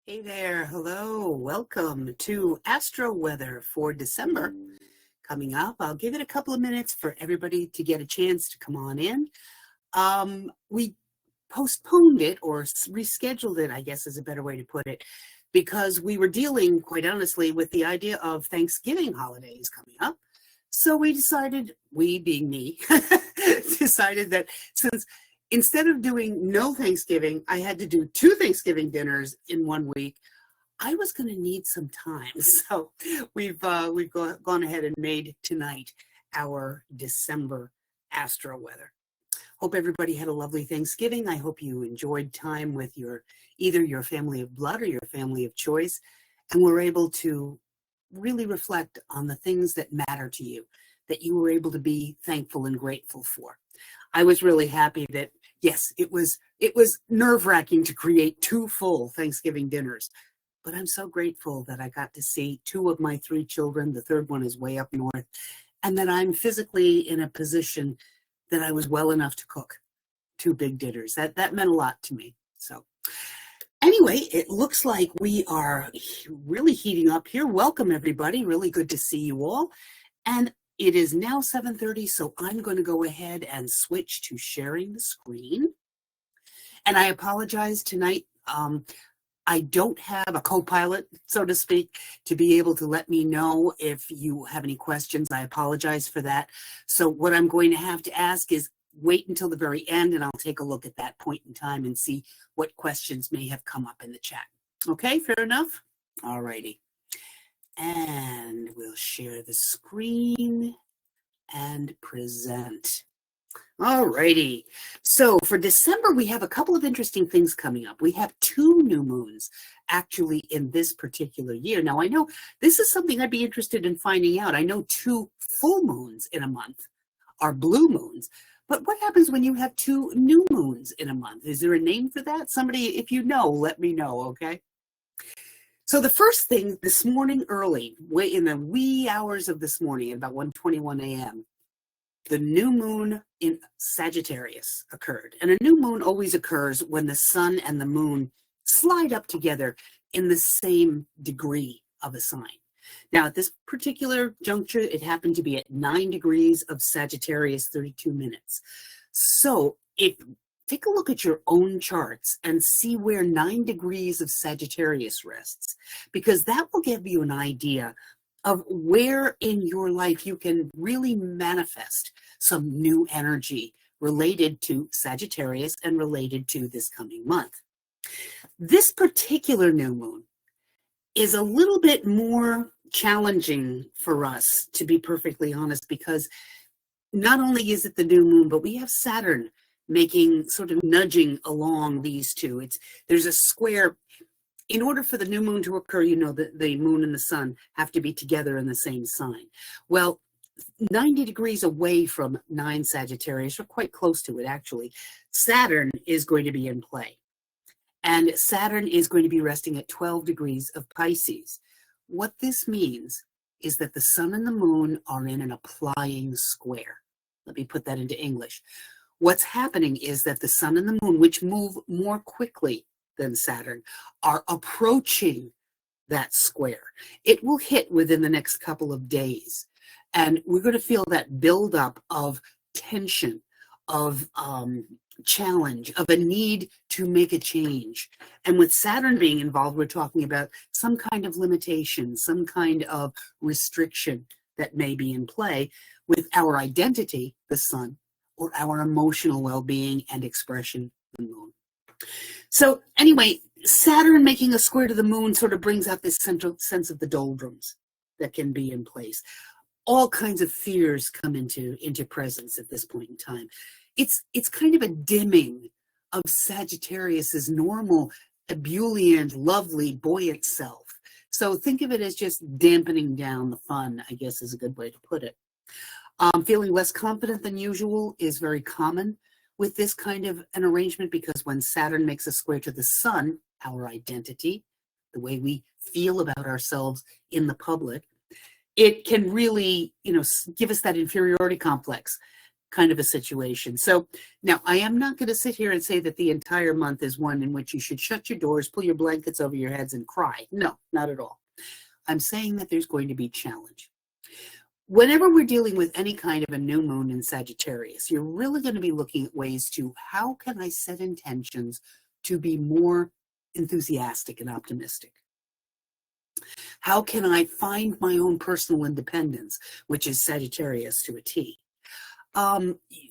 Hey there, hello, welcome to Astro weather for December. Coming up, I'll give it a couple of minutes for everybody to get a chance to come on in. We postponed it or rescheduled it, I guess is a better way to put it, because we were dealing, quite honestly, with the idea of Thanksgiving holidays coming up. So we decided, we being me, decided that since instead of doing no Thanksgiving, I had to do 2 Thanksgiving dinners in 1 week. I was going to need some time, so we've gone ahead and made tonight our December Astro weather. Hope everybody had a lovely Thanksgiving. I hope you enjoyed time with either your family of blood or your family of choice, and were able to really reflect on the things that matter to you, that you were able to be thankful and grateful for. I was really happy that, yes, it was nerve-wracking to create 2 full Thanksgiving dinners, but I'm so grateful that I got to see 2 of my 3 children. The third one is way up north, and that I'm physically in a position that I was well enough to cook 2 big dinners. That meant a lot to me. So anyway, it looks like we are really heating up here. Welcome, everybody. Really good to see you all. And it is now 7:30, so I'm going to go ahead and switch to sharing the screen. And I apologize tonight. I don't have a co-pilot, so to speak, to be able to let me know if you have any questions. I apologize for that. So what I'm going to have to ask is wait until the very end, and I'll take a look at that point in time and see what questions may have come up in the chat. Okay, fair enough? All righty. And we'll share the screen and present. All righty. So for December, we have a couple of interesting things coming up. We have 2 new moons actually in this particular year. Now, I know this is something I'd be interested in finding out. I know 2 full moons in a month are blue moons, but what happens when you have 2 new moons in a month? Is there a name for that? Somebody, if you know, let me know, okay? So the first thing this morning early, way in the wee hours of this morning, about 1:21 a.m., the new moon in Sagittarius occurred. And a new moon always occurs when the sun and the moon slide up together in the same degree of a sign. Now, at this particular juncture, it happened to be at 9 degrees of Sagittarius, 32 minutes. So take a look at your own charts and see where 9 degrees of Sagittarius rests, because that will give you an idea of where in your life you can really manifest some new energy related to Sagittarius and related to this coming month. This particular new moon is a little bit more challenging for us, to be perfectly honest, because not only is it the new moon, but we have Saturn making sort of nudging along these 2. There's a square. In order for the new moon to occur, you know that the moon and the sun have to be together in the same sign. Well, 90 degrees away from 9 Sagittarius, or quite close to it actually, Saturn is going to be in play. And Saturn is going to be resting at 12 degrees of Pisces. What this means is that the sun and the moon are in an applying square. Let me put that into English. What's happening is that the sun and the moon, which move more quickly than Saturn, are approaching that square. It will hit within the next couple of days. And we're going to feel that buildup of tension, of challenge, of a need to make a change. And with Saturn being involved, we're talking about some kind of limitation, some kind of restriction that may be in play with our identity, the sun, or our emotional well-being and expression, the moon. So anyway, Saturn making a square to the moon sort of brings out this central sense of the doldrums that can be in place. All kinds of fears come into presence at this point in time. It's kind of a dimming of Sagittarius's normal, ebullient, lovely, buoyant self. So think of it as just dampening down the fun, I guess is a good way to put it. Feeling less confident than usual is very common with this kind of an arrangement, because when Saturn makes a square to the sun, our identity, the way we feel about ourselves in the public, it can really, give us that inferiority complex. kind of a situation. So now I am not going to sit here and say that the entire month is one in which you should shut your doors, pull your blankets over your heads and cry. No, not at all. I'm saying that there's going to be challenge. Whenever we're dealing with any kind of a new moon in Sagittarius, you're really going to be looking at ways to, how can I set intentions to be more enthusiastic and optimistic? How can I find my own personal independence, which is Sagittarius to a T?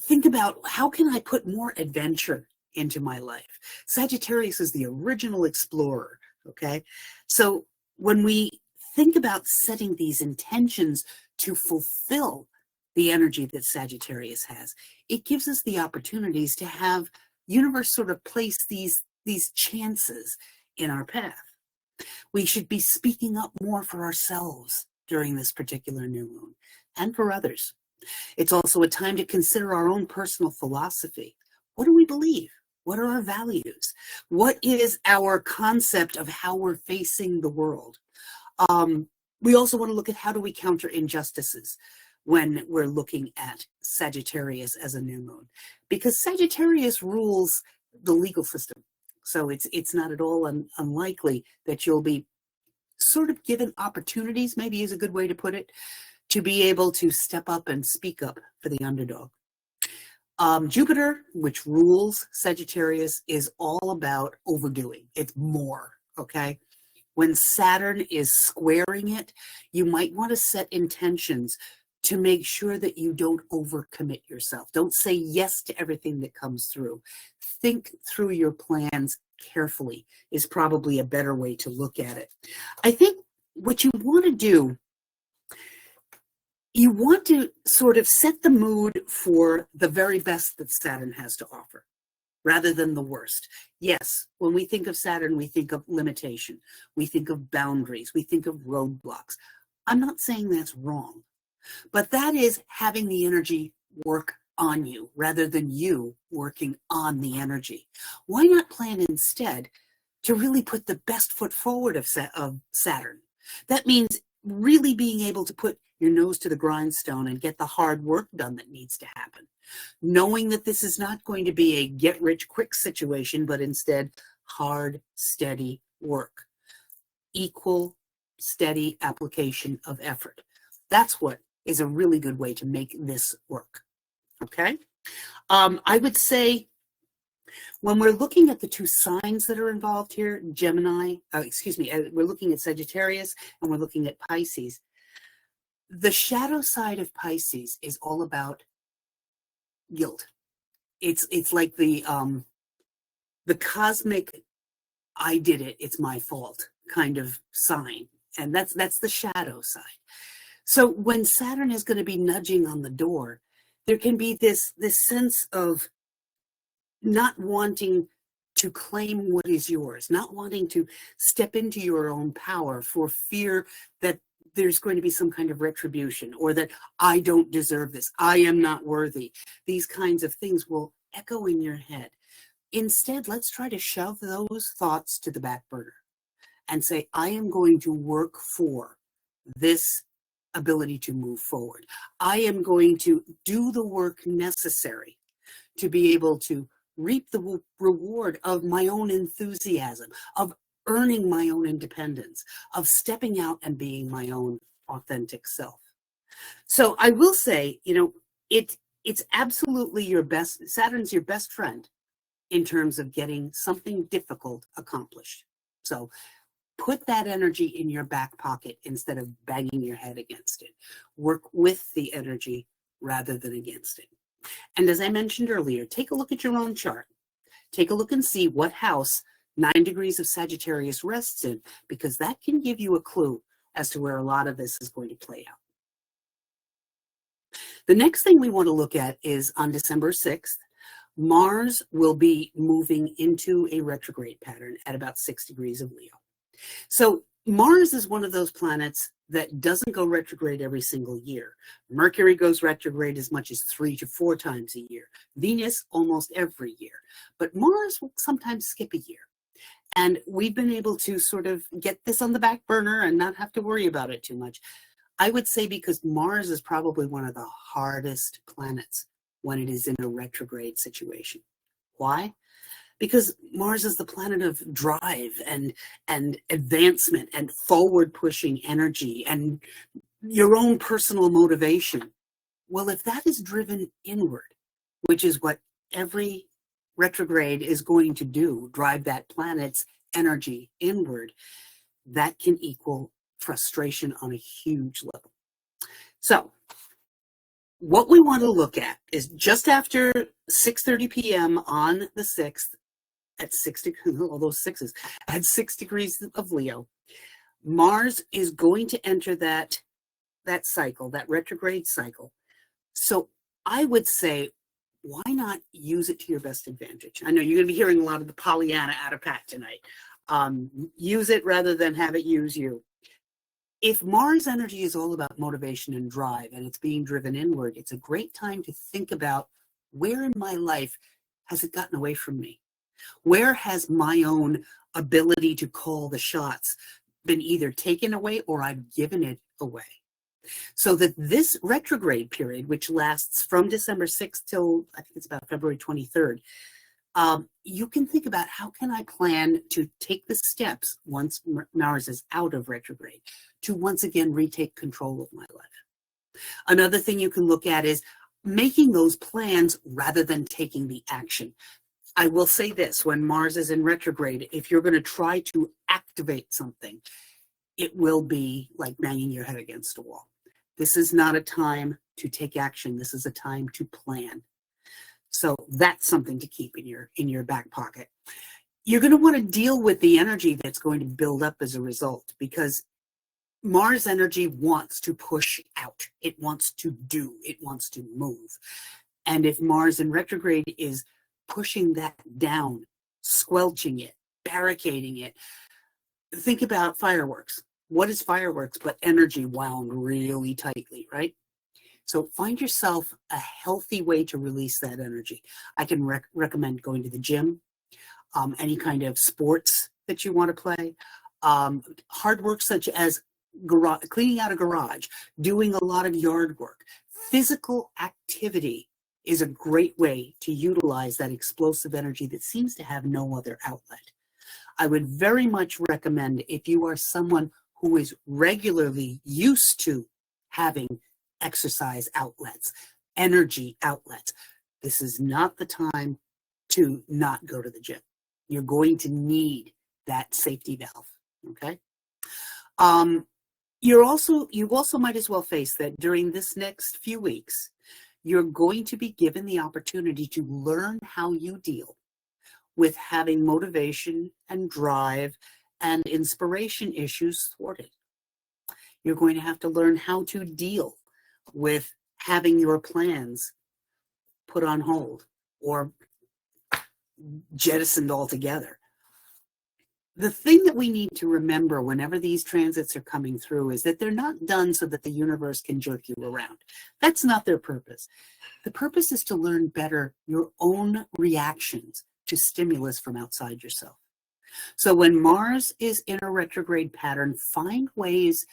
Think about, how can I put more adventure into my life? Sagittarius is the original explorer, okay? So when we think about setting these intentions to fulfill the energy that Sagittarius has, it gives us the opportunities to have universe sort of place these chances in our path. We should be speaking up more for ourselves during this particular new moon and for others. It's also a time to consider our own personal philosophy. What do we believe? What are our values? What is our concept of how we're facing the world? We also want to look at, how do we counter injustices when we're looking at Sagittarius as a new moon, because Sagittarius rules the legal system. So it's not at all unlikely that you'll be sort of given opportunities, maybe is a good way to put it, to be able to step up and speak up for the underdog. Jupiter, which rules Sagittarius, is all about overdoing. It's more, okay? When Saturn is squaring it, you might want to set intentions to make sure that you don't overcommit yourself. Don't say yes to everything that comes through. Think through your plans carefully is probably a better way to look at it. I think what you want to do, you want to sort of set the mood for the very best that Saturn has to offer, rather than the worst. Yes, when we think of Saturn, we think of limitation. We think of boundaries. We think of roadblocks. I'm not saying that's wrong, but that is having the energy work on you rather than you working on the energy. Why not plan instead to really put the best foot forward of Saturn? That means really being able to put your nose to the grindstone and get the hard work done that needs to happen. Knowing that this is not going to be a get-rich-quick situation, but instead hard, steady work. Equal, steady application of effort. That's what is a really good way to make this work, okay? I would say when we're looking at the two signs that are involved here, we're looking at Sagittarius and we're looking at Pisces. The shadow side of Pisces is all about guilt. It's like the cosmic "I did it, it's my fault" kind of sign, and that's the shadow side. So when Saturn is going to be nudging on the door, there can be this sense of not wanting to claim what is yours, not wanting to step into your own power for fear that there's going to be some kind of retribution, or that I don't deserve this, I am not worthy. These kinds of things will echo in your head. Instead, let's try to shove those thoughts to the back burner and say, I am going to work for this ability to move forward. I am going to do the work necessary to be able to reap the reward of my own enthusiasm, of earning my own independence, of stepping out and being my own authentic self. So I will say, it's absolutely your best, Saturn's your best friend in terms of getting something difficult accomplished. So put that energy in your back pocket instead of banging your head against it. Work with the energy rather than against it. And as I mentioned earlier, take a look at your own chart. Take a look and see what house 9 degrees of Sagittarius rests in, because that can give you a clue as to where a lot of this is going to play out. The next thing we want to look at is on December 6th, Mars will be moving into a retrograde pattern at about 6 degrees of Leo. So Mars is one of those planets that doesn't go retrograde every single year. Mercury goes retrograde as much as 3 to 4 times a year. Venus almost every year. But Mars will sometimes skip a year. And we've been able to sort of get this on the back burner and not have to worry about it too much. I would say because Mars is probably one of the hardest planets when it is in a retrograde situation. Why? Because Mars is the planet of drive and advancement and forward pushing energy and your own personal motivation. Well, if that is driven inward, which is what every retrograde is going to do, drive that planet's energy inward, that can equal frustration on a huge level. So what we want to look at is just after 6:30 p.m. on the 6th, at 60, all those sixes, at 6 degrees of Leo, Mars is going to enter that cycle, that retrograde cycle. So I would say, why not use it to your best advantage? I know you're going to be hearing a lot of the Pollyanna out of Pat tonight. Use it rather than have it use you. If Mars energy is all about motivation and drive, and it's being driven inward, it's a great time to think about, where in my life has it gotten away from me? Where has my own ability to call the shots been either taken away or I've given it away? So that this retrograde period, which lasts from December 6th till I think it's about February 23rd, you can think about, how can I plan to take the steps once Mars is out of retrograde to once again retake control of my life. Another thing you can look at is making those plans rather than taking the action. I will say this, when Mars is in retrograde, if you're going to try to activate something, it will be like banging your head against a wall. This is not a time to take action. This is a time to plan. So that's something to keep in your back pocket. You're going to want to deal with the energy that's going to build up as a result, because Mars energy wants to push out. It wants to do. It wants to move. And if Mars in retrograde is pushing that down, squelching it, barricading it, think about fireworks. What is fireworks but energy wound really tightly, right? So find yourself a healthy way to release that energy. I can recommend going to the gym, any kind of sports that you want to play, hard work such as cleaning out a garage, doing a lot of yard work. Physical activity is a great way to utilize that explosive energy that seems to have no other outlet. I would very much recommend, if you are someone who is regularly used to having exercise outlets, energy outlets, this is not the time to not go to the gym. You're going to need that safety valve, okay? You also might as well face that during this next few weeks, you're going to be given the opportunity to learn how you deal with having motivation and drive and inspiration issues thwarted. You're going to have to learn how to deal with having your plans put on hold or jettisoned altogether. The thing that we need to remember whenever these transits are coming through is that they're not done so that the universe can jerk you around. That's not their purpose. The purpose is to learn better your own reactions to stimulus from outside yourself. So when Mars is in a retrograde pattern, find ways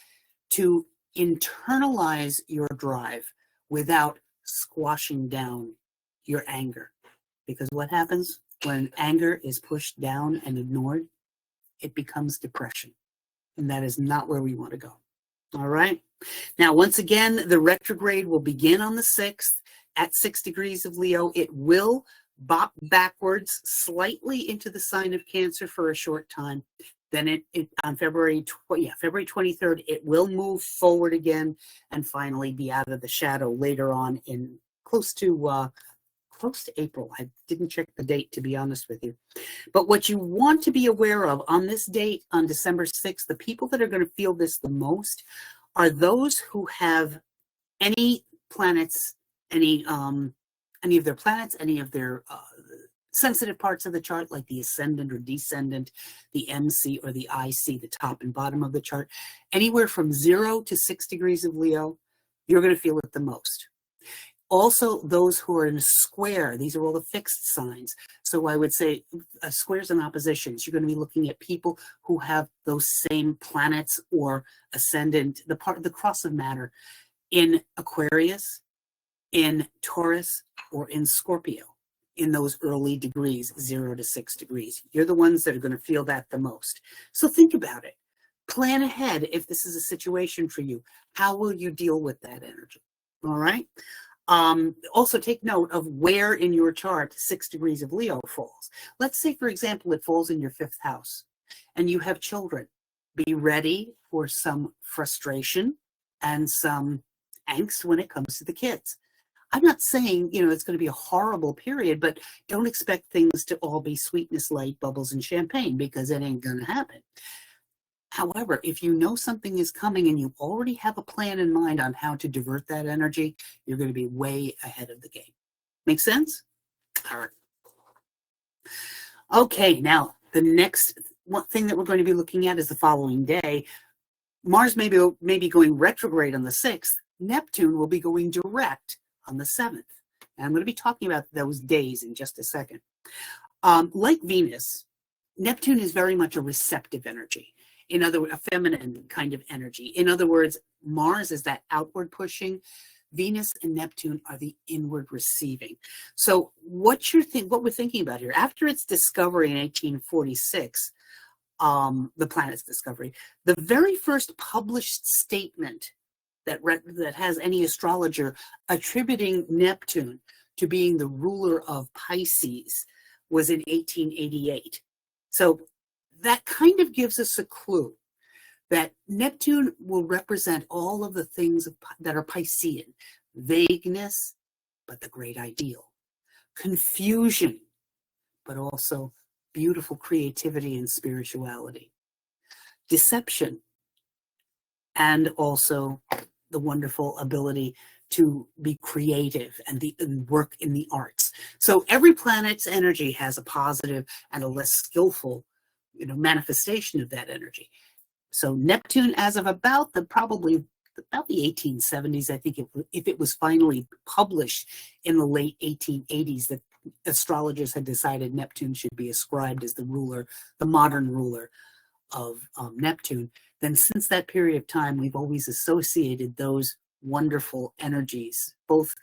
to internalize your drive without squashing down your anger. Because what happens when anger is pushed down and ignored? It becomes depression. And that is not where we want to go. All right. Now, once again, the retrograde will begin on the 6th at 6 degrees of Leo. It will bop backwards slightly into the sign of Cancer for a short time. Then on February 23rd, it will move forward again and finally be out of the shadow later on in close to April. I didn't check the date, to be honest with you. But what you want to be aware of on this date, on December 6th, the people that are going to feel this the most are those who have any planets, any of their planets, any of their sensitive parts of the chart, like the ascendant or descendant, the MC or the IC, the top and bottom of the chart, anywhere from 0 to 6 degrees of Leo, you're going to feel it the most. Also, those who are in a square, these are all the fixed signs. So I would say squares and oppositions, you're going to be looking at people who have those same planets or ascendant, the cross of matter in Aquarius, in Taurus or in Scorpio in those early degrees, 0 to 6 degrees. You're the ones that are going to feel that the most. So think about it. Plan ahead if this is a situation for you. How will you deal with that energy? All right. Also take note of where in your chart 6 degrees of Leo falls. Let's say, for example, it falls in your 5th house and you have children. Be ready for some frustration and some angst when it comes to the kids. I'm not saying, it's going to be a horrible period, but don't expect things to all be sweetness, light, bubbles, and champagne, because it ain't going to happen. However, if you know something is coming and you already have a plan in mind on how to divert that energy, you're going to be way ahead of the game. Make sense? All right. Okay, now the next one thing that we're going to be looking at is the following day. Mars may be going retrograde on the 6th. Neptune will be going direct on the 7th. And I'm going to be talking about those days in just a second. Like Venus, Neptune is very much a receptive energy. In other words, a feminine kind of energy. In other words, Mars is that outward pushing. Venus and Neptune are the inward receiving. So what we're thinking about here, after its discovery in 1846, the planet's discovery, the very first published statement that has any astrologer attributing Neptune to being the ruler of Pisces was in 1888. So that kind of gives us a clue that Neptune will represent all of the things that are Piscean: vagueness, but the great ideal; confusion, but also beautiful creativity and spirituality; deception, and also the wonderful ability to be creative and work in the arts. So every planet's energy has a positive and a less skillful, manifestation of that energy. So Neptune, as of about the 1870s, I think, if it was finally published in the late 1880s, that astrologers had decided Neptune should be ascribed as the modern ruler of Neptune. Then since that period of time, we've always associated those wonderful energies, both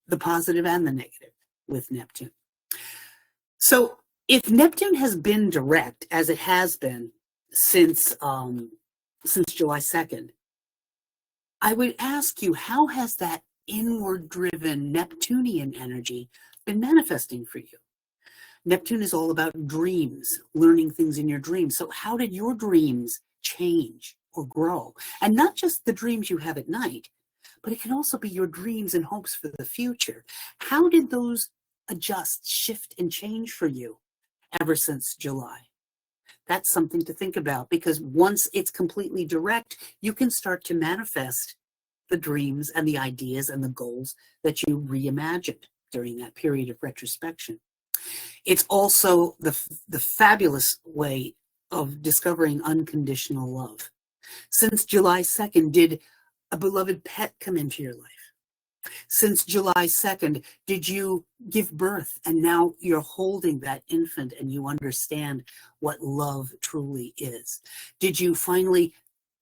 the positive and the negative, with Neptune. So if Neptune has been direct, as it has been since July 2nd, I would ask you, how has that inward-driven Neptunian energy been manifesting for you? Neptune is all about dreams, learning things in your dreams. So how did your dreams change or grow? And not just the dreams you have at night, but it can also be your dreams and hopes for the future. How did those adjust, shift, and change for you ever since July? That's something to think about, because once it's completely direct, you can start to manifest the dreams and the ideas and the goals that you reimagined during that period of retrospection. It's also the fabulous way of discovering unconditional love. Since July 2nd, did a beloved pet come into your life? Since July 2nd, did you give birth and now you're holding that infant and you understand what love truly is? Did you finally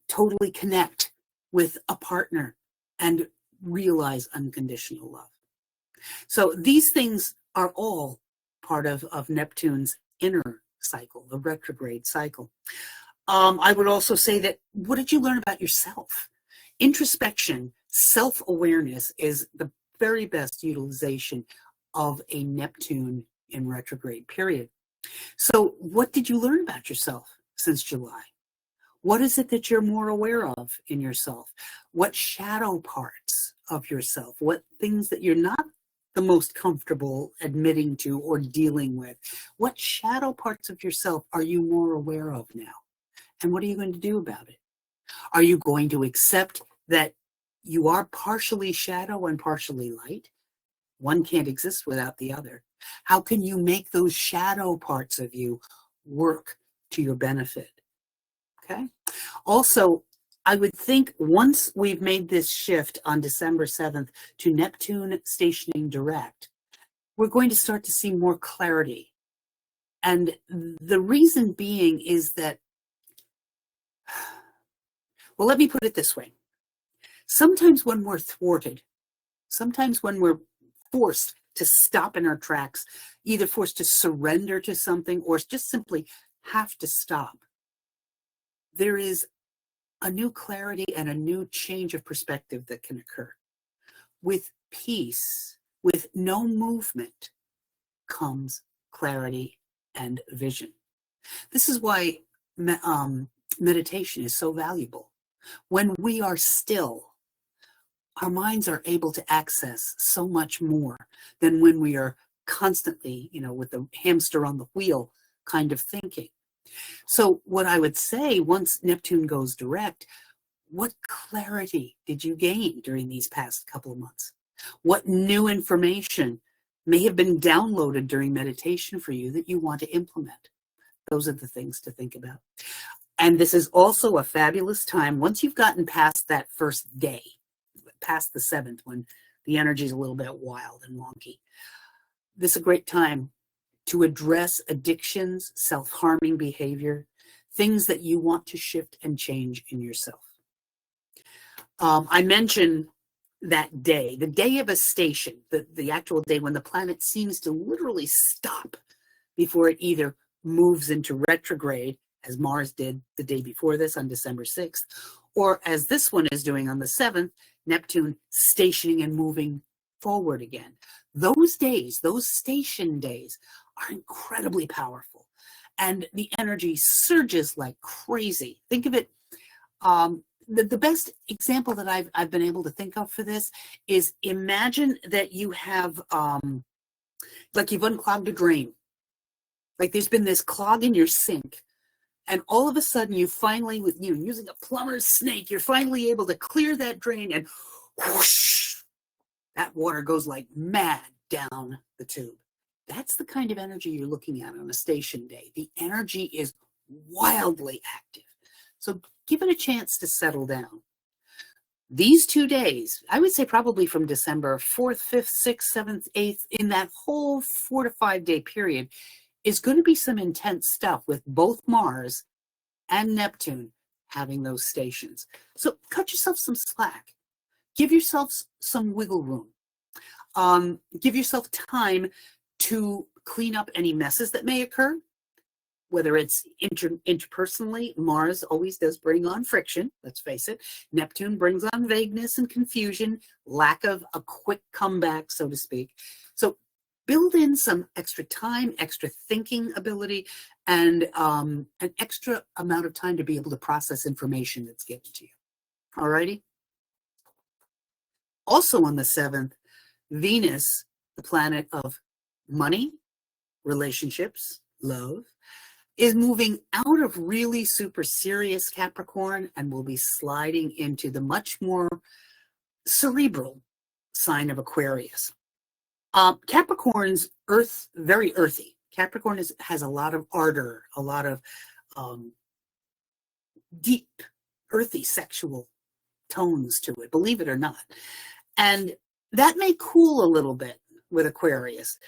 totally connect with a partner and realize unconditional love? So these things are all part of Neptune's inner cycle, the retrograde cycle. I would also say that, what did you learn about yourself? Introspection, self-awareness is the very best utilization of a Neptune in retrograde period. So what did you learn about yourself since July? What is it that you're more aware of in yourself? What shadow parts of yourself? What things that you're not the most comfortable admitting to or dealing with? What shadow parts of yourself are you more aware of now? And what are you going to do about it? Are you going to accept that you are partially shadow and partially light? One can't exist without the other. How can you make those shadow parts of you work to your benefit? Okay. Also, I would think once we've made this shift on December 7th to Neptune stationing direct, we're going to start to see more clarity. And the reason being is that, well, let me put it this way. Sometimes when we're thwarted, Sometimes when we're forced to stop in our tracks, either forced to surrender to something or just simply have to stop, there is a new clarity and a new change of perspective that can occur. With peace, with no movement, comes clarity and vision. This is why meditation is so valuable. When we are still, our minds are able to access so much more than when we are constantly, with the hamster on the wheel kind of thinking. So what I would say, once Neptune goes direct, what clarity did you gain during these past couple of months? What new information may have been downloaded during meditation for you that you want to implement? Those are the things to think about. And this is also a fabulous time, once you've gotten past that first day, past the 7th, when the energy is a little bit wild and wonky. This is a great time to address addictions, self-harming behavior, things that you want to shift and change in yourself. I mentioned that day, the day of a station, the actual day when the planet seems to literally stop before it either moves into retrograde, as Mars did the day before this on December 6th, or as this one is doing on the 7th, Neptune stationing and moving forward again. Those days, those station days, are incredibly powerful. And the energy surges like crazy. Think of it, the best example that I've been able to think of for this is, imagine that you have, like you've unclogged a drain. Like there's been this clog in your sink. And all of a sudden, you finally, with using a plumber's snake, you're finally able to clear that drain, and whoosh, that water goes like mad down the tube. That's the kind of energy you're looking at on a station day. The energy is wildly active. So give it a chance to settle down. These 2 days, I would say probably from December 4th, 5th, 6th, 7th, 8th, in that whole 4 to 5 day period, is going to be some intense stuff with both Mars and Neptune having those stations. So cut yourself some slack. Give yourself some wiggle room. Give yourself time to clean up any messes that may occur, whether it's interpersonally. Mars always does bring on friction, let's face it. Neptune brings on vagueness and confusion, lack of a quick comeback, so to speak. So build in some extra time, extra thinking ability, and an extra amount of time to be able to process information that's given to you. All righty? Also on the 7th, Venus, the planet of money, relationships, love, is moving out of really super serious Capricorn and will be sliding into the much more cerebral sign of Aquarius. Capricorn's very earthy. Capricorn has a lot of ardor, a lot of deep, earthy sexual tones to it, believe it or not. And that may cool a little bit with Aquarius.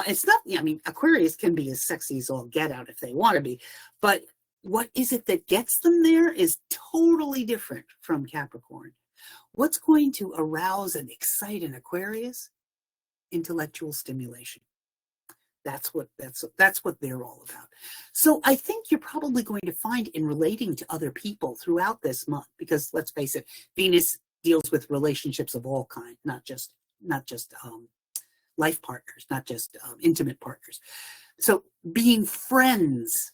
It's not, Aquarius can be as sexy as all get out if they want to be, but what is it that gets them there is totally different from Capricorn. What's going to arouse and excite an Aquarius? Intellectual stimulation. That's what they're all about. So I think you're probably going to find, in relating to other people throughout this month, because let's face it, Venus deals with relationships of all kinds, not just life partners, not just intimate partners. So being friends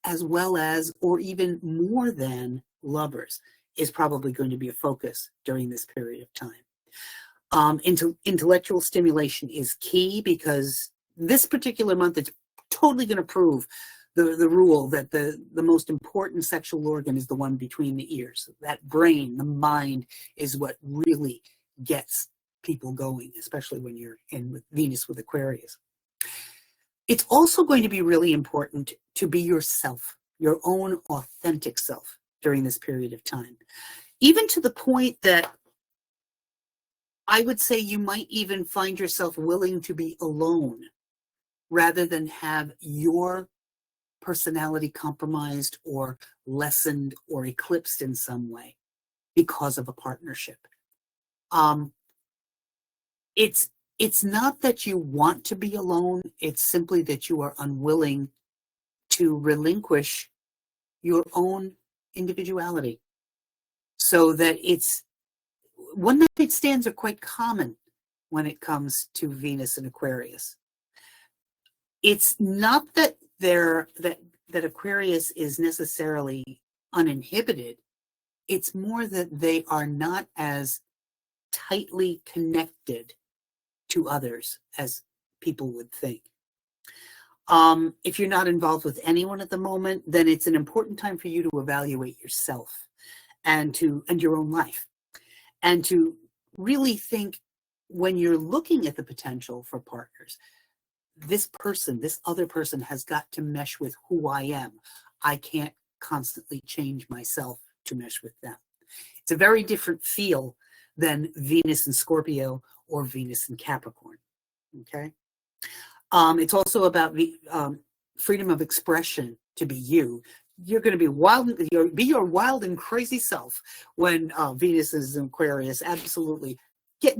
as well as, or even more than, lovers is probably going to be a focus during this period of time. Intellectual stimulation is key, because this particular month it's totally going to prove the rule that the most important sexual organ is the one between the ears. That brain, the mind, is what really gets people going, especially when you're in with Venus with Aquarius. It's also going to be really important to be yourself, your own authentic self during this period of time, even to the point that I would say you might even find yourself willing to be alone rather than have your personality compromised or lessened or eclipsed in some way because of a partnership. it's not that you want to be alone. It's simply that you are unwilling to relinquish your own individuality. So that it's one night stands are quite common when it comes to Venus and Aquarius. It's not that that Aquarius is necessarily uninhibited. It's more that they are not as tightly connected to others as people would think. If you're not involved with anyone at the moment, then it's an important time for you to evaluate yourself and your own life, and to really think, when you're looking at the potential for partners, this other person has got to mesh with who I am. I can't constantly change myself to mesh with them. It's a very different feel than Venus in Scorpio or Venus in Capricorn. Okay. It's also about freedom of expression, to be you. You're going to be wild, be your wild and crazy self when Venus is in Aquarius. Absolutely.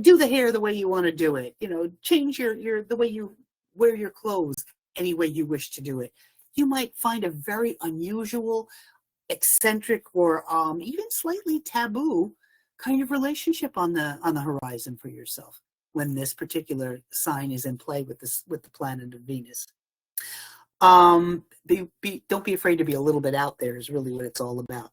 Do the hair the way you want to do it. Change the way you wear your clothes any way you wish to do it. You might find a very unusual, eccentric, or even slightly taboo kind of relationship on the horizon for yourself when this particular sign is in play with the planet of Venus. Don't be afraid to be a little bit out there is really what it's all about.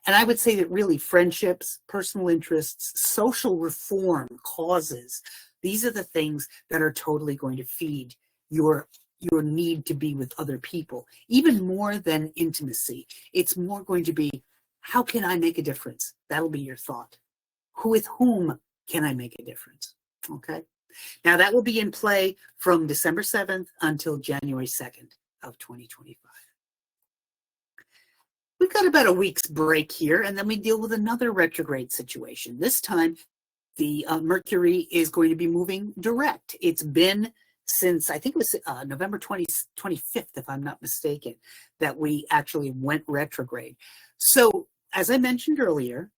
And I would say that really friendships, personal interests, social reform causes, these are the things that are totally going to feed your need to be with other people, even more than intimacy. It's more going to be, how can I make a difference? That'll be your thought. With whom can I make a difference? Okay. Now that will be in play from December 7th until January 2nd of 2025. We've got about a week's break here, and then we deal with another retrograde situation. This time, the Mercury is going to be moving direct. It's been since, I think it was November 25th, if I'm not mistaken, that we actually went retrograde. So, as I mentioned earlier,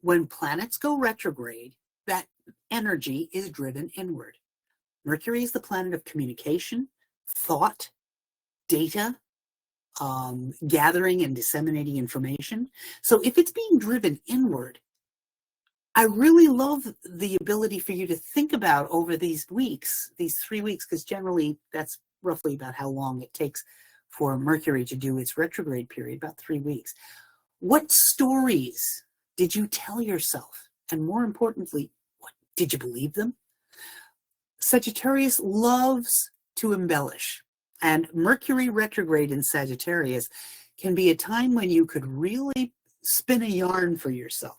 when planets go retrograde, that energy is driven inward. Mercury is the planet of communication, thought, data, gathering and disseminating information. So if it's being driven inward, I really love the ability for you to think about over these weeks, these 3 weeks, because generally that's roughly about how long it takes for Mercury to do its retrograde period, about 3 weeks. What stories did you tell yourself? And more importantly, did you believe them? Sagittarius loves to embellish. And Mercury retrograde in Sagittarius can be a time when you could really spin a yarn for yourself.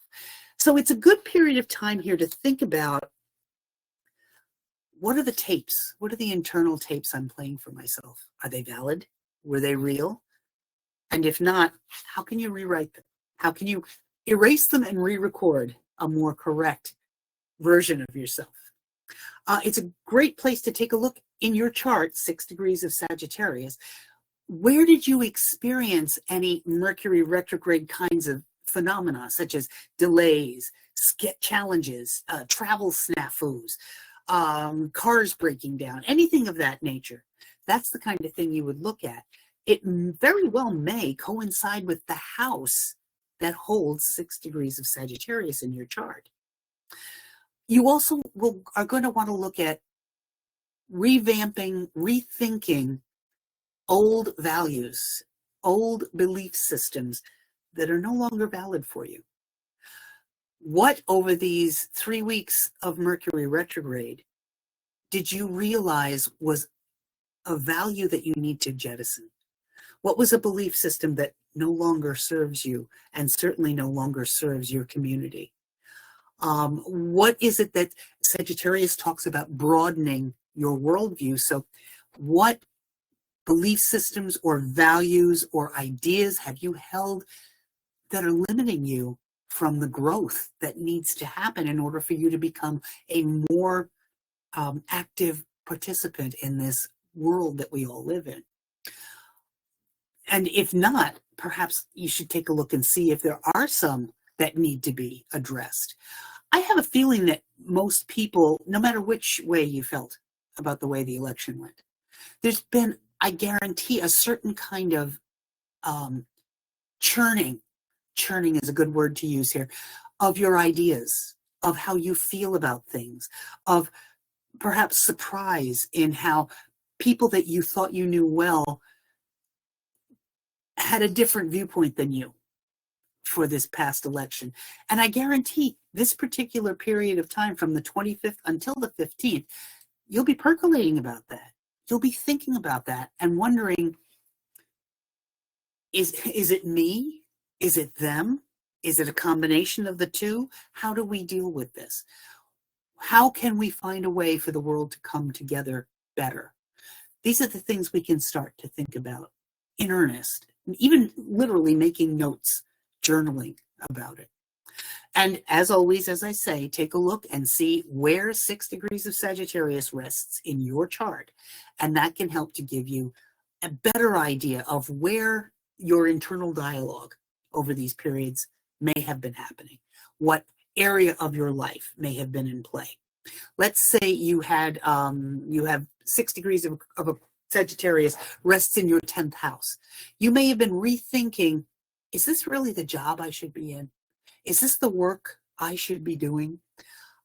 So it's a good period of time here to think about, what are the tapes? What are the internal tapes I'm playing for myself? Are they valid? Were they real? And if not, how can you rewrite them? How can you erase them and re-record a more correct version of yourself? It's a great place to take a look in your chart, 6 degrees of Sagittarius. Where did you experience any Mercury retrograde kinds of phenomena, such as delays, challenges, travel snafus, cars breaking down, anything of that nature? That's the kind of thing you would look at. It very well may coincide with the house that holds 6 degrees of Sagittarius in your chart. You also are going to want to look at revamping, rethinking old values, old belief systems that are no longer valid for you. What, over these 3 weeks of Mercury retrograde, did you realize was a value that you need to jettison? What was a belief system that no longer serves you and certainly no longer serves your community? What is it that Sagittarius talks about broadening your worldview? So what belief systems or values or ideas have you held that are limiting you from the growth that needs to happen in order for you to become a more active participant in this world that we all live in? And if not, perhaps you should take a look and see if there are some that need to be addressed. I have a feeling that most people, no matter which way you felt about the way the election went, there's been, I guarantee, a certain kind of um, churning. Churning is a good word to use here, of your ideas, of how you feel about things, of perhaps surprise in how people that you thought you knew well had a different viewpoint than you for this past election. And I guarantee this particular period of time from the 25th until the 15th, you'll be percolating about that. You'll be thinking about that and wondering, is it me? Is it them? Is it a combination of the two? How do we deal with this? How can we find a way for the world to come together better? These are the things we can start to think about in earnest, even literally making notes, journaling about it. And as always, as I say, take a look and see where 6 degrees of Sagittarius rests in your chart. And that can help to give you a better idea of where your internal dialogue over these periods may have been happening, what area of your life may have been in play. Let's say you have 6 degrees of a Sagittarius rests in your 10th house. You may have been rethinking, is this really the job I should be in? Is this the work I should be doing?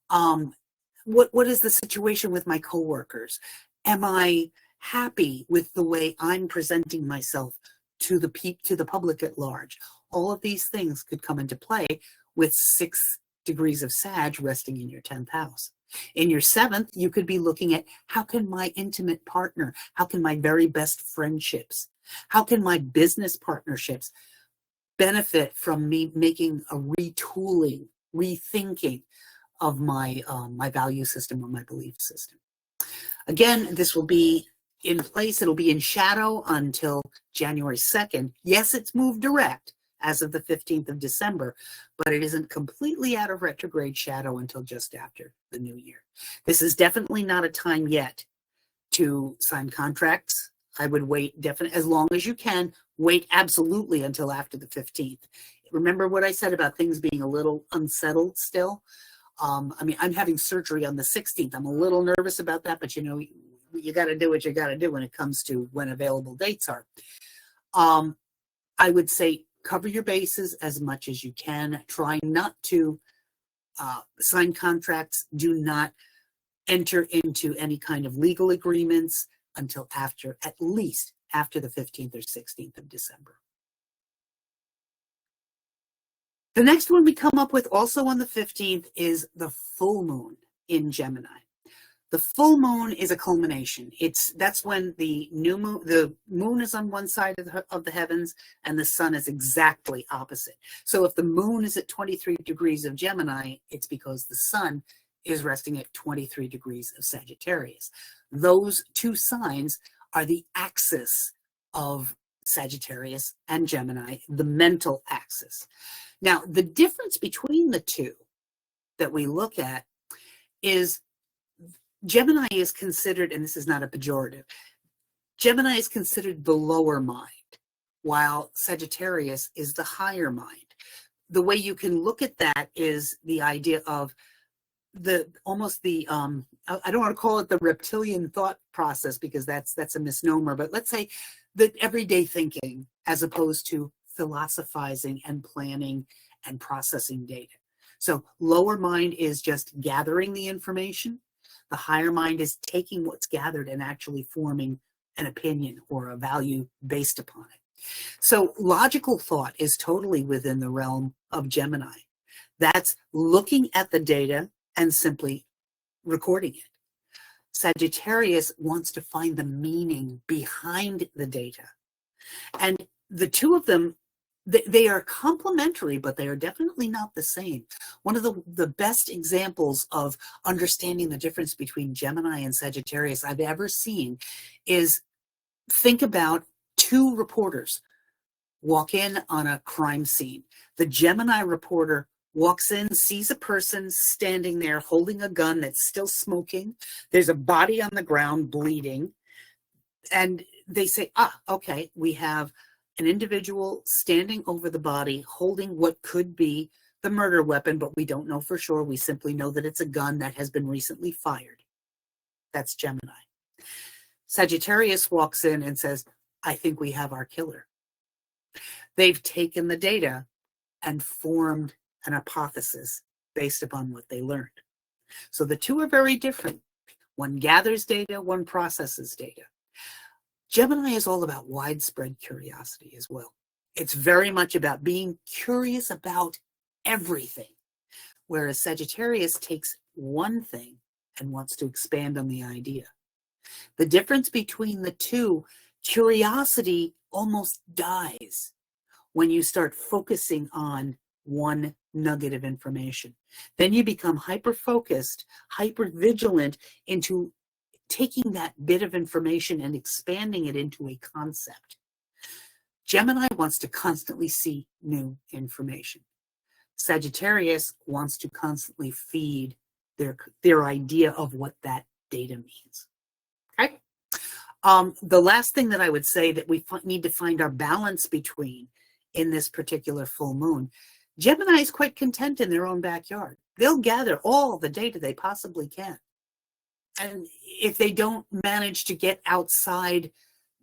What is the situation with my coworkers? Am I happy with the way I'm presenting myself to the public at large? All of these things could come into play with 6 degrees of Sag resting in your 10th house. In your 7th, you could be looking at, how can my intimate partner, how can my very best friendships, how can my business partnerships benefit from me making a retooling, rethinking of my value system or my belief system. Again, this will be in place. It'll be in shadow until January 2nd. Yes, it's moved direct as of the 15th of December, but it isn't completely out of retrograde shadow until just after the new year. This is definitely not a time yet to sign contracts. I would wait definitely, as long as you can, wait absolutely until after the 15th. Remember what I said about things being a little unsettled still? I mean, I'm having surgery on the 16th. I'm a little nervous about that, but you know, you got to do what you got to do when it comes to when available dates are. I would say cover your bases as much as you can. Try not to sign contracts. Do not enter into any kind of legal agreements until after, at least after the 15th or 16th of December. The next one we come up with also on the 15th is the full moon in Gemini. The full moon is a culmination. That's when the moon is on one side of the heavens and the sun is exactly opposite. So if the moon is at 23 degrees of Gemini, it's because the sun is resting at 23 degrees of Sagittarius. Those two signs are the axis of Sagittarius and Gemini, the mental axis. Now, the difference between the two that we look at is Gemini is considered, and this is not a pejorative, Gemini is considered the lower mind, while Sagittarius is the higher mind. The way you can look at that is the idea of I don't want to call it the reptilian thought process because that's a misnomer, but let's say the everyday thinking as opposed to philosophizing and planning and processing data. So lower mind is just gathering the information. The higher mind is taking what's gathered and actually forming an opinion or a value based upon it. So logical thought is totally within the realm of Gemini. That's looking at the data and simply recording it. Sagittarius wants to find the meaning behind the data. And the two of them, they are complementary, but they are definitely not the same. One of the best examples of understanding the difference between Gemini and Sagittarius I've ever seen is, think about two reporters walk in on a crime scene. The Gemini reporter walks in, sees a person standing there holding a gun that's still smoking. There's a body on the ground bleeding. And they say, okay, we have an individual standing over the body holding what could be the murder weapon, but we don't know for sure. We simply know that it's a gun that has been recently fired. That's Gemini. Sagittarius walks in and says, I think we have our killer. They've taken the data and formed an hypothesis based upon what they learned. So the two are very different. One gathers data, one processes data. Gemini is all about widespread curiosity as well. It's very much about being curious about everything, whereas Sagittarius takes one thing and wants to expand on the idea. The difference between the two, curiosity almost dies when you start focusing on one nugget of information. Then you become hyper-focused, hyper-vigilant into taking that bit of information and expanding it into a concept. Gemini wants to constantly see new information. Sagittarius wants to constantly feed their idea of what that data means. Okay? The last thing that I would say that we need to find our balance between in this particular full moon, Gemini is quite content in their own backyard. They'll gather all the data they possibly can. And if they don't manage to get outside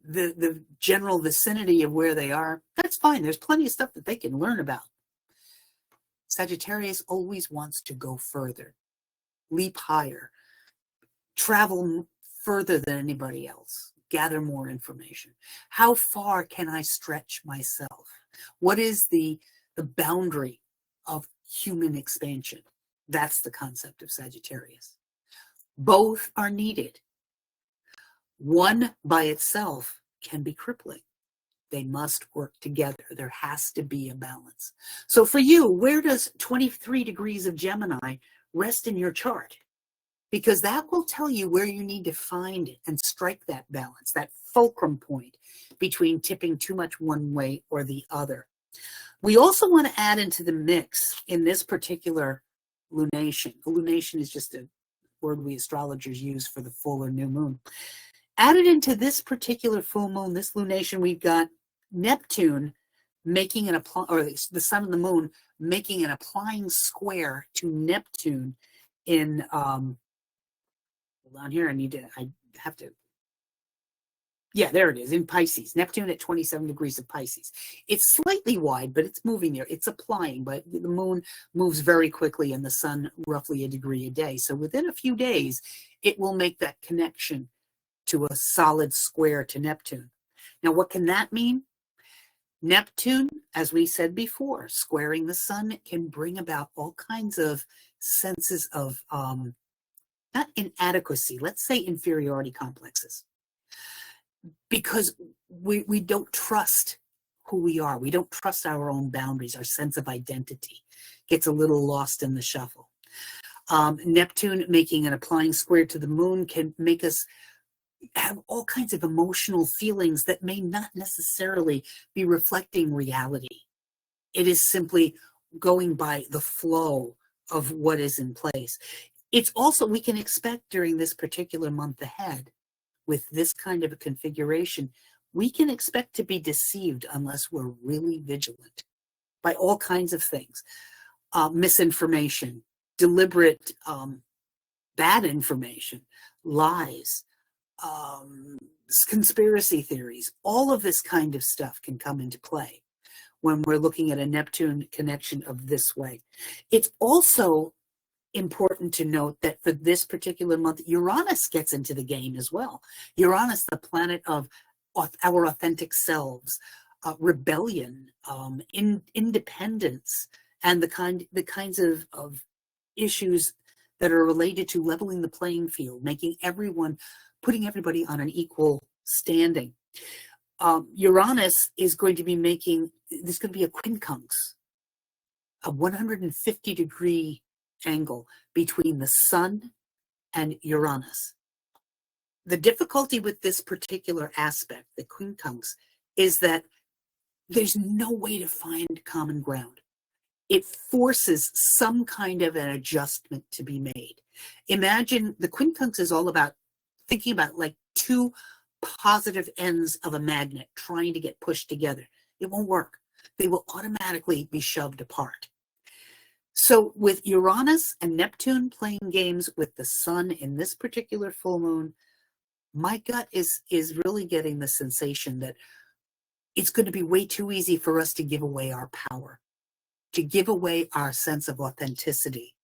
the general vicinity of where they are, that's fine. There's plenty of stuff that they can learn about. Sagittarius always wants to go further, leap higher, travel further than anybody else, gather more information. How far can I stretch myself? What is the boundary of human expansion? That's the concept of Sagittarius. Both are needed. One by itself can be crippling. They must work together. There has to be a balance. So for you, where does 23 degrees of Gemini rest in your chart? Because that will tell you where you need to find it and strike that balance, that fulcrum point between tipping too much one way or the other. We also want to add into the mix in this particular lunation. A lunation is just a word we astrologers use for the full or new moon. Added into this particular full moon, this lunation, we've got Neptune making or the sun and the moon making an applying square to Neptune in, hold on here, yeah, there it is, in Pisces. Neptune at 27 degrees of Pisces. It's slightly wide, but it's moving there. It's applying, but the moon moves very quickly and the sun roughly a degree a day. So within a few days, it will make that connection to a solid square to Neptune. Now, what can that mean? Neptune, as we said before, squaring the sun can bring about all kinds of senses of, not inadequacy, let's say inferiority complexes. Because we don't trust who we are. We don't trust our own boundaries. Our sense of identity gets a little lost in the shuffle. Neptune making an applying square to the moon can make us have all kinds of emotional feelings that may not necessarily be reflecting reality. It is simply going by the flow of what is in place. It's also, we can expect during this particular month ahead, with this kind of a configuration, we can expect to be deceived unless we're really vigilant by all kinds of things. Misinformation, deliberate bad information, lies, conspiracy theories, all of this kind of stuff can come into play when we're looking at a Neptune connection of this way. It's also important to note that for this particular month, Uranus gets into the game as well. Uranus, the planet of our authentic selves, rebellion, independence, and the kinds of issues that are related to leveling the playing field, putting everybody on an equal standing. Uranus is going to be there's going to be a quincunx, a 150-degree angle between the sun and Uranus. The difficulty with this particular aspect, the quincunx, is that there's no way to find common ground. It forces some kind of an adjustment to be made. Imagine the quincunx is all about thinking about like two positive ends of a magnet trying to get pushed together. It won't work. They will automatically be shoved apart. So with Uranus and Neptune playing games with the sun in this particular full moon, my gut is really getting the sensation that it's going to be way too easy for us to give away our power, to give away our sense of authenticity,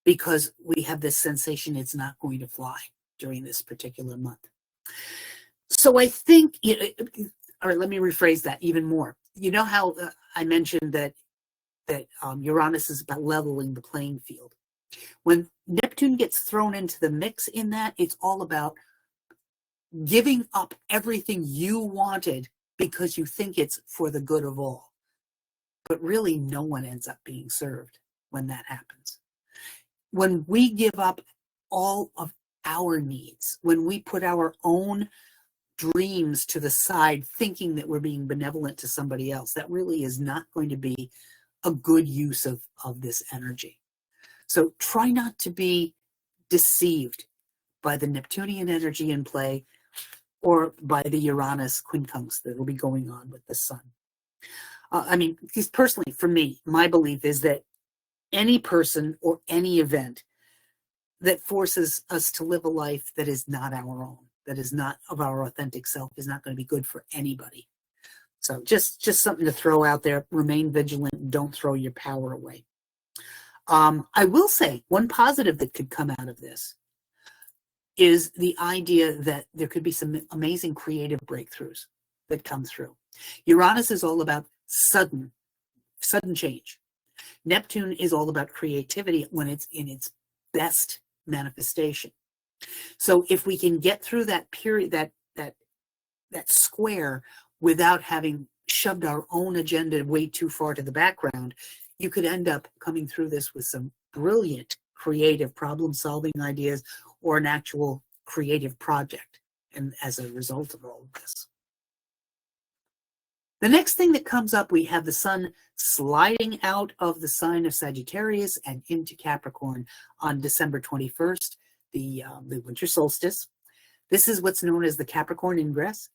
because we have this sensation it's not going to fly during this particular month. So I think, all right, let me rephrase that even more. You know how I mentioned that Uranus is about leveling the playing field. When Neptune gets thrown into the mix in that, it's all about giving up everything you wanted because you think it's for the good of all. But really, no one ends up being served when that happens. When we give up all of our needs, when we put our own dreams to the side, thinking that we're being benevolent to somebody else, that really is not going to be a good use of this energy. So try not to be deceived by the Neptunian energy in play or by the Uranus quincunx that will be going on with the sun. I mean, because personally, for me, my belief is that any person or any event that forces us to live a life that is not our own, that is not of our authentic self, is not going to be good for anybody. So just something to throw out there. Remain vigilant and don't throw your power away. I will say one positive that could come out of this is the idea that there could be some amazing creative breakthroughs that come through. Uranus is all about sudden change. Neptune is all about creativity when it's in its best manifestation. So if we can get through that period, that square, without having shoved our own agenda way too far to the background, you could end up coming through this with some brilliant creative problem-solving ideas or an actual creative project, and as a result of all of this. The next thing that comes up, we have the sun sliding out of the sign of Sagittarius and into Capricorn on December 21st, the winter solstice. This is what's known as the Capricorn ingress.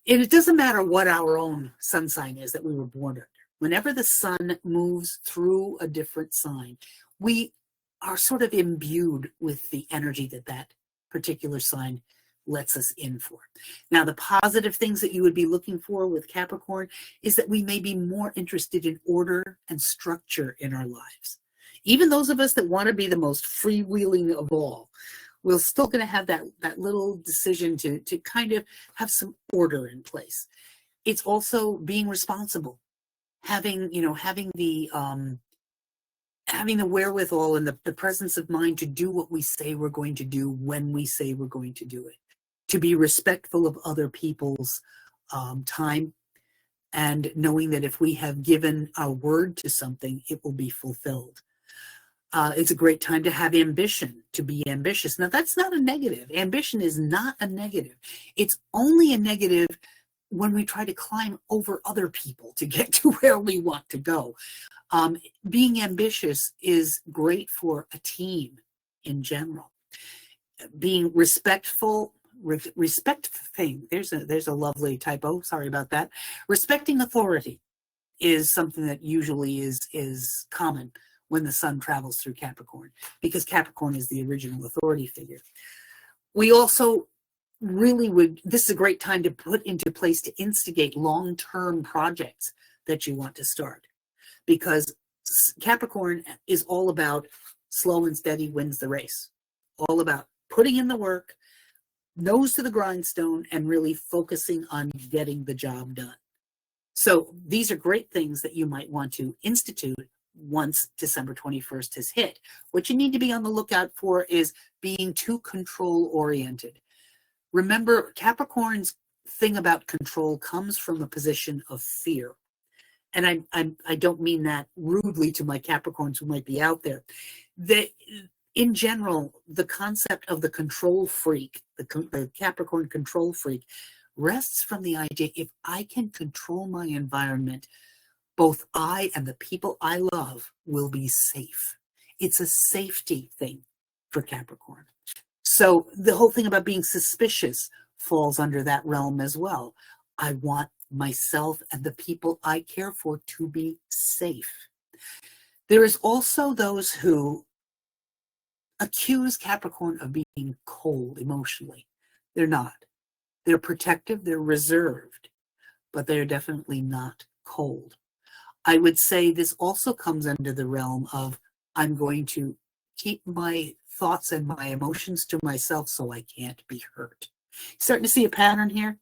And it doesn't matter what our own sun sign is that we were born under. Whenever the sun moves through a different sign, we are sort of imbued with the energy that particular sign lets us in for. Now, the positive things that you would be looking for with Capricorn is that we may be more interested in order and structure in our lives. Even those of us that want to be the most freewheeling of all, we're still going to have that little decision to kind of have some order in place. It's also being responsible, having the wherewithal and the presence of mind to do what we say we're going to do when we say we're going to do it, to be respectful of other people's time, and knowing that if we have given our word to something, it will be fulfilled. It's a great time to have ambition, to be ambitious. Now, that's not a negative. Ambition is not a negative. It's only a negative when we try to climb over other people to get to where we want to go. Being ambitious is great for a team in general. Being respectful, there's a lovely typo, sorry about that. Respecting authority is something that usually is common when the sun travels through Capricorn, because Capricorn is the original authority figure. We also this is a great time to put into place to instigate long-term projects that you want to start, because Capricorn is all about slow and steady wins the race, all about putting in the work, nose to the grindstone, and really focusing on getting the job done. So these are great things that you might want to institute once December 21st has hit. What you need to be on the lookout for is being too control-oriented. Remember, Capricorn's thing about control comes from a position of fear. And I don't mean that rudely to my Capricorns who might be out there. In general, the concept of the control freak, the Capricorn control freak, rests from the idea, if I can control my environment, both I and the people I love will be safe. It's a safety thing for Capricorn. So the whole thing about being suspicious falls under that realm as well. I want myself and the people I care for to be safe. There is also those who accuse Capricorn of being cold emotionally. They're not. They're protective, they're reserved, but they're definitely not cold. I would say this also comes under the realm of I'm going to keep my thoughts and my emotions to myself so I can't be hurt. Starting to see a pattern here?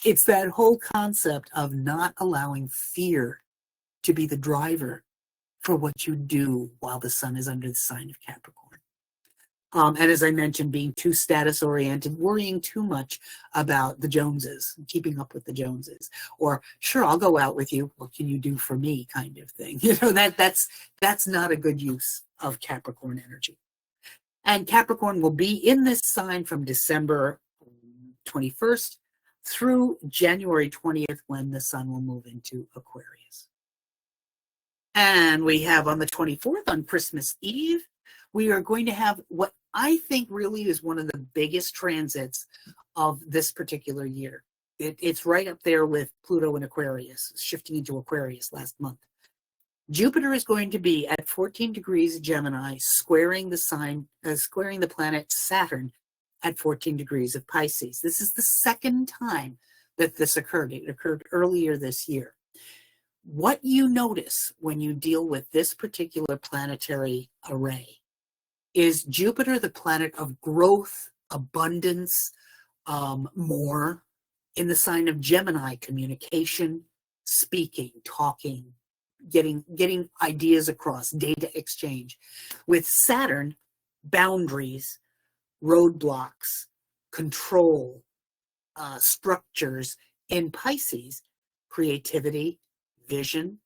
It's that whole concept of not allowing fear to be the driver for what you do while the sun is under the sign of Capricorn. And as I mentioned, being too status oriented, worrying too much about the Joneses, keeping up with the Joneses, or sure, I'll go out with you. What can you do for me? Kind of thing. That's not a good use of Capricorn energy. And Capricorn will be in this sign from December 21st through January 20th, when the sun will move into Aquarius. And we have on the 24th, on Christmas Eve, we are going to have what I think really is one of the biggest transits of this particular year. It's right up there with Pluto and Aquarius, shifting into Aquarius last month. Jupiter is going to be at 14 degrees Gemini, squaring the planet Saturn at 14 degrees of Pisces. This is the second time that this occurred. It occurred earlier this year. What you notice when you deal with this particular planetary array is Jupiter, the planet of growth, abundance, more, in the sign of Gemini, communication, speaking, talking, getting ideas across, data exchange. With Saturn, boundaries, roadblocks, control, structures. In Pisces, creativity, vision,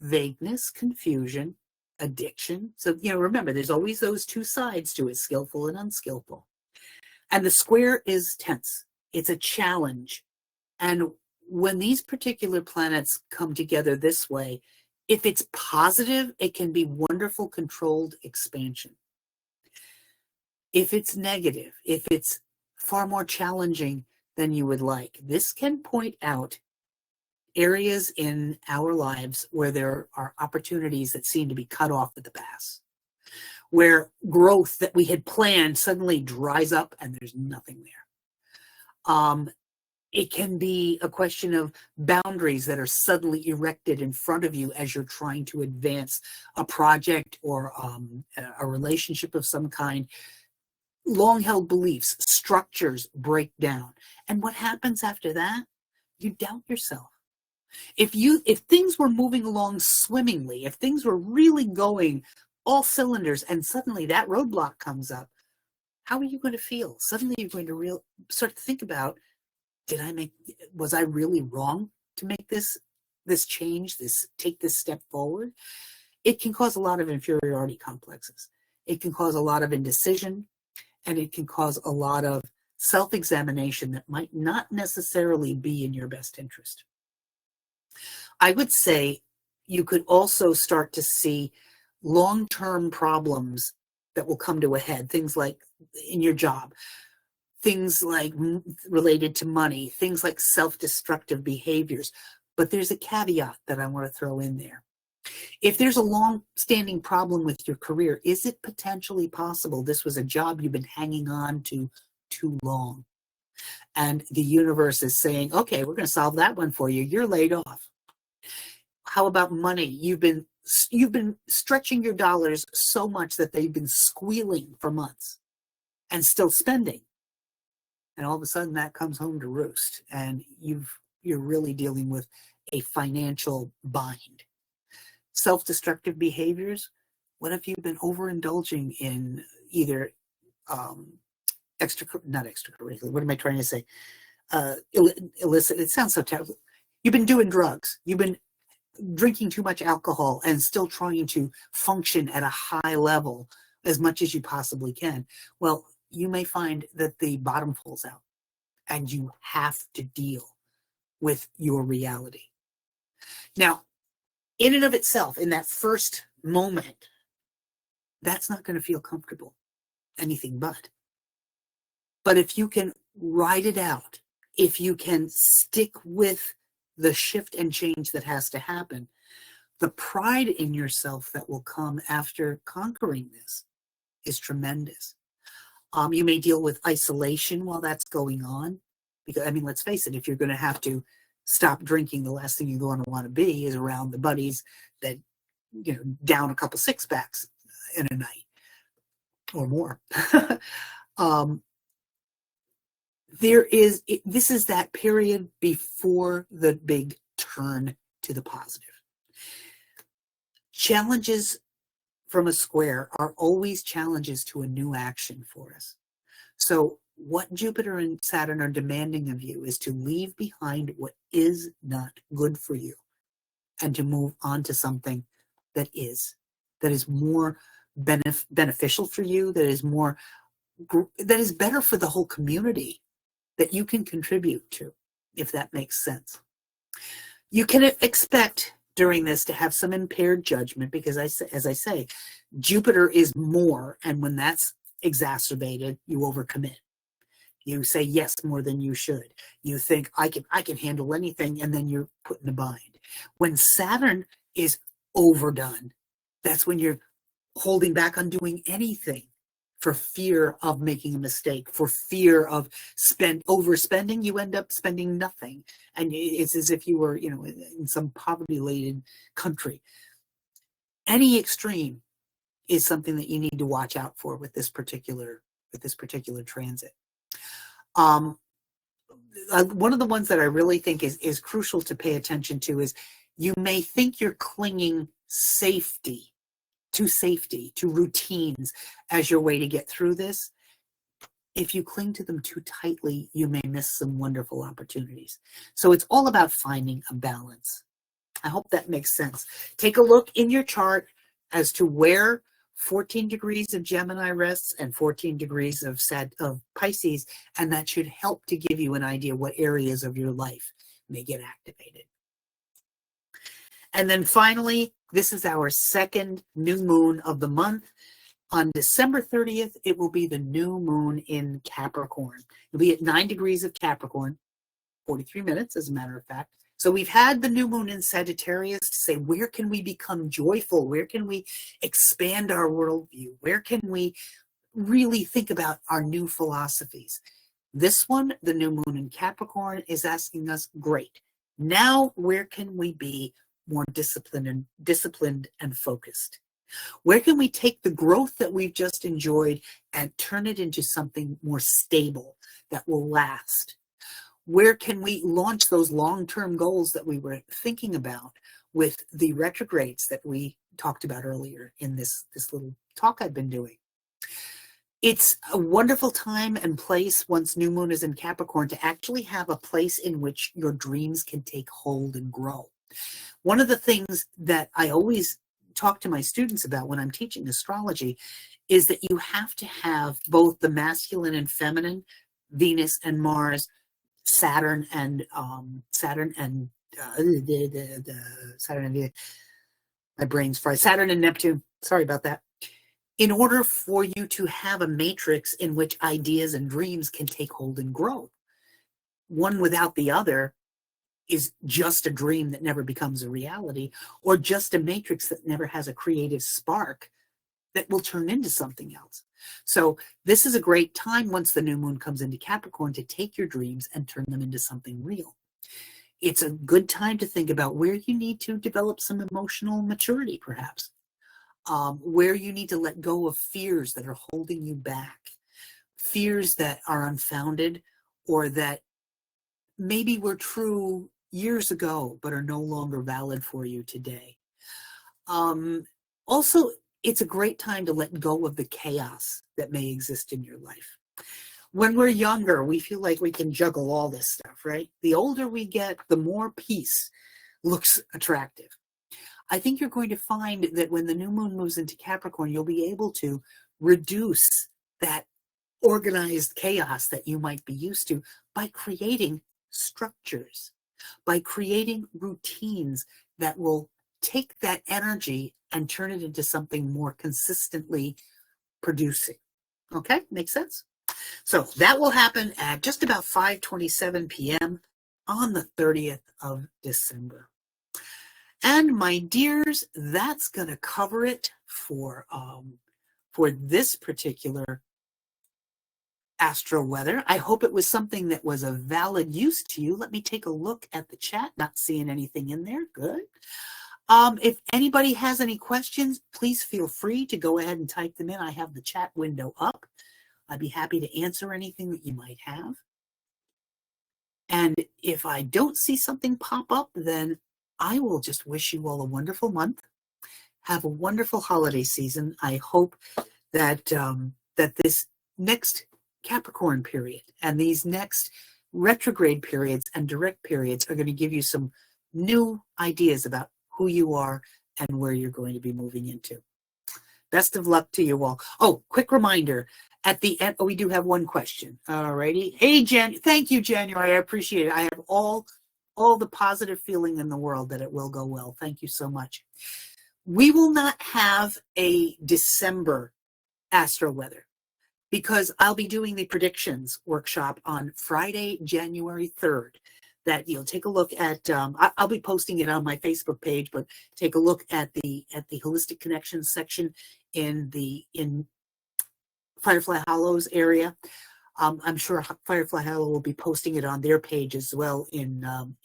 vagueness, confusion, addiction. So, remember, there's always those two sides to it, skillful and unskillful. And the square is tense. It's a challenge. And when these particular planets come together this way, if it's positive, it can be wonderful, controlled expansion. If it's negative, if it's far more challenging than you would like, this can point out areas in our lives where there are opportunities that seem to be cut off at the pass, where growth that we had planned suddenly dries up and there's nothing there. It can be a question of boundaries that are suddenly erected in front of you as you're trying to advance a project or a relationship of some kind. Long-held beliefs, structures break down. And what happens after that? You doubt yourself. If things were moving along swimmingly, if things were really going all cylinders, and suddenly that roadblock comes up, how are you going to feel? Suddenly you're going to start to think about, was I really wrong to make this change, take this step forward? It can cause a lot of inferiority complexes. It can cause a lot of indecision, and it can cause a lot of self-examination that might not necessarily be in your best interest. I would say you could also start to see long-term problems that will come to a head, things like in your job, things like related to money, things like self-destructive behaviors. But there's a caveat that I want to throw in there. If there's a long-standing problem with your career, is it potentially possible this was a job you've been hanging on to too long? And the universe is saying, okay, we're going to solve that one for you. You're laid off. How about money? You've been stretching your dollars so much that they've been squealing for months and still spending. And all of a sudden that comes home to roost, and you're really dealing with a financial bind. Self-destructive behaviors. What if you've been overindulging in either not extracurricular, what am I trying to say? Illicit. It sounds so terrible. You've been doing drugs. You've been drinking too much alcohol and still trying to function at a high level as much as you possibly can. Well, you may find that the bottom falls out and you have to deal with your reality. Now, in and of itself, in that first moment, that's not going to feel comfortable, anything but. But if you can ride it out, if you can stick with the shift and change that has to happen, the pride in yourself that will come after conquering this is tremendous. You may deal with isolation while that's going on, because, I mean, let's face it, if you're going to have to stop drinking, the last thing you're going to want to be is around the buddies that, down a couple six packs in a night or more. This is that period before the big turn to the positive. Challenges from a square are always challenges to a new action for us. So what Jupiter and Saturn are demanding of you is to leave behind what is not good for you and to move on to something that is more beneficial for you, that is better for the whole community, that you can contribute to, if that makes sense. You can expect during this to have some impaired judgment because, as I say, Jupiter is more, and when that's exacerbated, you overcommit. You say yes more than you should. You think, I can handle anything, and then you're put in a bind. When Saturn is overdone, that's when you're holding back on doing anything for fear of making a mistake, for fear of overspending. You end up spending nothing. And it's as if you were, in some poverty-laden country. Any extreme is something that you need to watch out for with this particular transit. One of the ones that I really think is crucial to pay attention to is you may think you're clinging to routines as your way to get through this. If you cling to them too tightly, you may miss some wonderful opportunities. So it's all about finding a balance. I hope that makes sense. Take a look in your chart as to where 14 degrees of Gemini rests and 14 degrees of Pisces, and that should help to give you an idea what areas of your life may get activated. And then finally, this is our second new moon of the month. On December 30th, it will be the new moon in Capricorn. It'll be at 9 degrees of Capricorn, 43 minutes, as a matter of fact. So we've had the new moon in Sagittarius to say, where can we become joyful? Where can we expand our worldview? Where can we really think about our new philosophies? This one, the new moon in Capricorn, is asking us, great. Now, where can we be more disciplined and focused? Where can we take the growth that we've just enjoyed and turn it into something more stable that will last? Where can we launch those long-term goals that we were thinking about with the retrogrades that we talked about earlier in this little talk I've been doing? It's a wonderful time and place once new moon is in Capricorn to actually have a place in which your dreams can take hold and grow. One of the things that I always talk to my students about when I'm teaching astrology is that you have to have both the masculine and feminine, Venus and Mars, Saturn and my brain's fried. Saturn and Neptune. Sorry about that. In order for you to have a matrix in which ideas and dreams can take hold and grow. One without the other is just a dream that never becomes a reality, or just a matrix that never has a creative spark that will turn into something else. So this is a great time once the new moon comes into Capricorn to take your dreams and turn them into something real. It's a good time to think about where you need to develop some emotional maturity, perhaps, where you need to let go of fears that are holding you back, fears that are unfounded or that maybe were true years ago but are no longer valid for you today. Also, it's a great time to let go of the chaos that may exist in your life. When we're younger, we feel like we can juggle all this stuff, right? The older we get, the more peace looks attractive. I think you're going to find that when the new moon moves into Capricorn, you'll be able to reduce that organized chaos that you might be used to by creating structures, by creating routines that will take that energy and turn it into something more consistently producing. Okay, makes sense? So that will happen at just about 5:27 p.m. on the 30th of December. And my dears, that's going to cover it for this particular Astro weather. I hope it was something that was of valid use to you. Let me take a look at the chat. Not seeing anything in there. Good. If anybody has any questions, please feel free to go ahead and type them in. I have the chat window up. I'd be happy to answer anything that you might have. And if I don't see something pop up, then I will just wish you all a wonderful month. Have a wonderful holiday season. I hope that that this next Capricorn period and these next retrograde periods and direct periods are going to give you some new ideas about who you are and where you're going to be moving into. Best of luck to you all. Oh, quick reminder. At the end, we do have one question. All righty. Hey, Jan. Thank you, January. I appreciate it. I have all the positive feeling in the world that it will go well. Thank you so much. We will not have a December Astro weather because I'll be doing the predictions workshop on Friday, January 3rd. That you'll take a look at. I'll be posting it on my Facebook page, but take a look at the Holistic Connections section in Firefly Hollows area. I'm sure Firefly Hollow will be posting it on their page as well on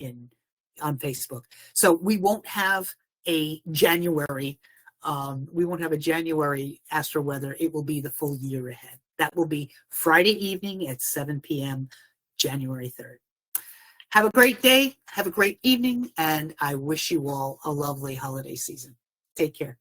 Facebook. So we won't have a January. We won't have a January Astro weather. It will be the full year ahead. That will be Friday evening at 7 p.m. January 3rd. Have a great day. Have a great evening, and I wish you all a lovely holiday season. Take care.